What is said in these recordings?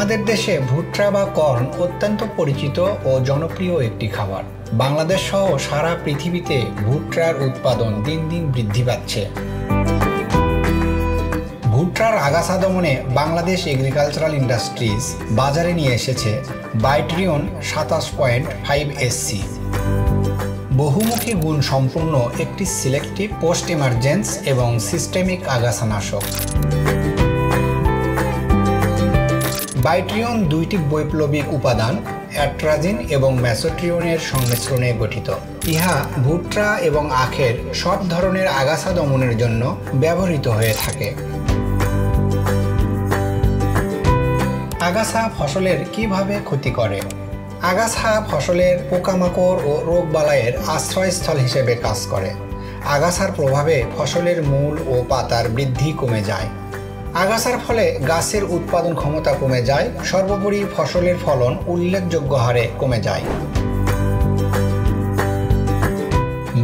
আমাদের দেশে ভুট্টা বা কর্ন অত্যন্ত পরিচিত ও জনপ্রিয় একটি খাবার। বাংলাদেশ সহ সারা পৃথিবীতে ভুট্টার উৎপাদন দিন দিন বৃদ্ধি পাচ্ছে। ভুট্টার আগাছা দমনে বাংলাদেশ এগ্রিকালচারাল ইন্ডাস্ট্রিজ বাজারে নিয়ে এসেছে বাইট্রিয়ন 27.5SC, বহুমুখী গুণ সম্পন্ন একটি সিলেক্টিভ পোস্ট ইমার্জেন্স এবং সিস্টেমিক আগাছানাশক। বাইট্রিয়ন দুইটি বৈপ্লবিক উপাদান অ্যাট্রাজিন এবং মেসোট্রিয়নের সংমিশ্রণে গঠিত। ইহা ভুট্টা এবং আখের সব ধরনের আগাছা দমনের জন্য ব্যবহৃত হয়ে থাকে। আগাছা ফসলের কিভাবে ক্ষতি করে? আগাছা ফসলের পোকামাকড় ও রোগবালাইয়ের আশ্রয়স্থল হিসেবে কাজ করে। আগাছার প্রভাবে ফসলের মূল ও পাতার বৃদ্ধি কমে যায়। আগাছার ফলে গাছের উৎপাদন ক্ষমতা কমে যায়। সর্বোপরি ফসলের ফলন উল্লেখযোগ্য হারে কমে যায়।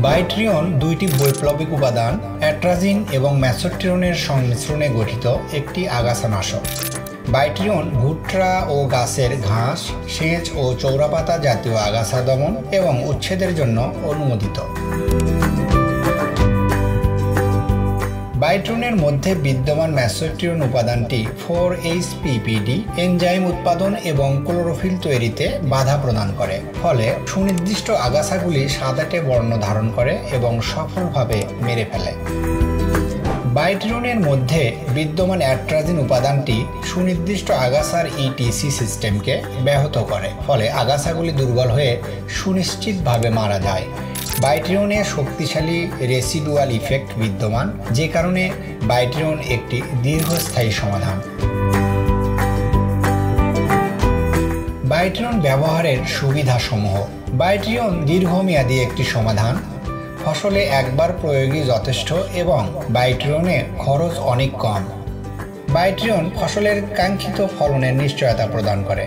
বাইট্রিয়ন দুইটি বৈপ্লবিক উপাদান অ্যাট্রাজিন এবং মেসোট্রিয়নের সংমিশ্রণে গঠিত একটি আগাছানাশক। বাইট্রিয়ন ভুট্টা ও গাছের ঘাস, সেচ ও চৌরাপাতা জাতীয় আগাছা দমন এবং উচ্ছেদের জন্য অনুমোদিত। বাইট্রিয়নের মধ্যে বিদ্যমান মেসোট্রিয়ন উপাদানটি 4-HPPD এনজাইম উৎপাদন এবং ক্লোরোফিল তৈরিতে বাধা প্রদান করে, ফলে সুনির্দিষ্ট আগাছাগুলি সাদাটে বর্ণ ধারণ করে এবং সফলভাবে মেরে ফেলে। বাইট্রিয়নের মধ্যে বিদ্যমান অ্যাট্রাজিন উপাদানটি সুনির্দিষ্ট আগাছার ইটিসি সিস্টেমকে ব্যাহত করে, ফলে আগাছাগুলি দুর্বল হয়ে সুনিশ্চিতভাবে মারা যায়। বাইট্রিয়নে শক্তিশালী রেসিডুয়াল ইফেক্ট বিদ্যমান, যে কারণে বাইট্রিয়ন একটি দীর্ঘস্থায়ী সমাধান। বাইট্রিয়ন ব্যবহারের সুবিধাসমূহ। বাইট্রিয়ন দীর্ঘমেয়াদী একটি সমাধান। ফসলে একবার প্রয়োগই যথেষ্ট এবং বাইট্রিয়নে খরচ অনেক কম। বাইট্রিয়ন ফসলের কাঙ্ক্ষিত ফলনের নিশ্চয়তা প্রদান করে।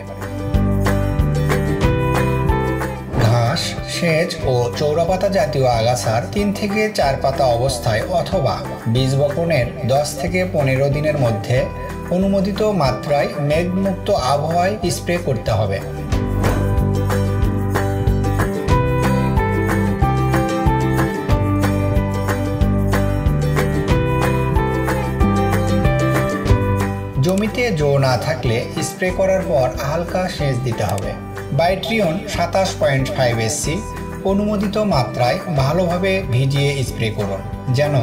ঘাস, সেচ ও চৌরাপাতা জাতীয় আগাছার 3 থেকে 4 পাতা অবস্থায় অথবা বীজ বপনের 10 থেকে 15 দিনের মধ্যে অনুমোদিত মাত্রায় মেঘমুক্ত আবহাওয়ায় স্প্রে করতে হবে। জমিতে জো না থাকলে স্প্রে করার পর হালকা সেচ দিতে হবে। বাইট্রিয়ন 27.5SC অনুমোদিত মাত্রায় ভালোভাবে ভিজিয়ে স্প্রে করুন, যেন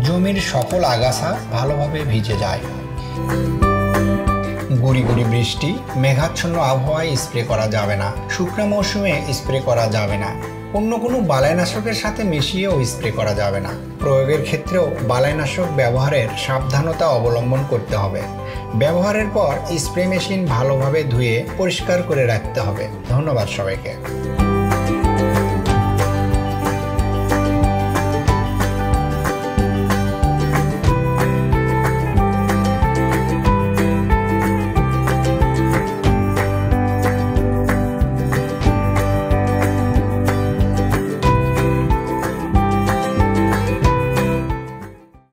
জমির সকল আগাছা ভালোভাবে ভিজে যায়। গুড়ি গুড়ি বৃষ্টি, মেঘাচ্ছন্ন আবহাওয়ায় স্প্রে করা যাবে না। শুকনো মৌসুমে স্প্রে করা যাবে না। অন্য কোনো বালাইনাশকের সাথে মিশিয়েও স্প্রে করা যাবে না। প্রয়োগের ক্ষেত্রেও বালাইনাশক ব্যবহারের সাবধানতা অবলম্বন করতে হবে। ব্যবহারের পর স্প্রে মেশিন ভালোভাবে ধুয়ে পরিষ্কার করে রাখতে হবে। ধন্যবাদ সবাইকে।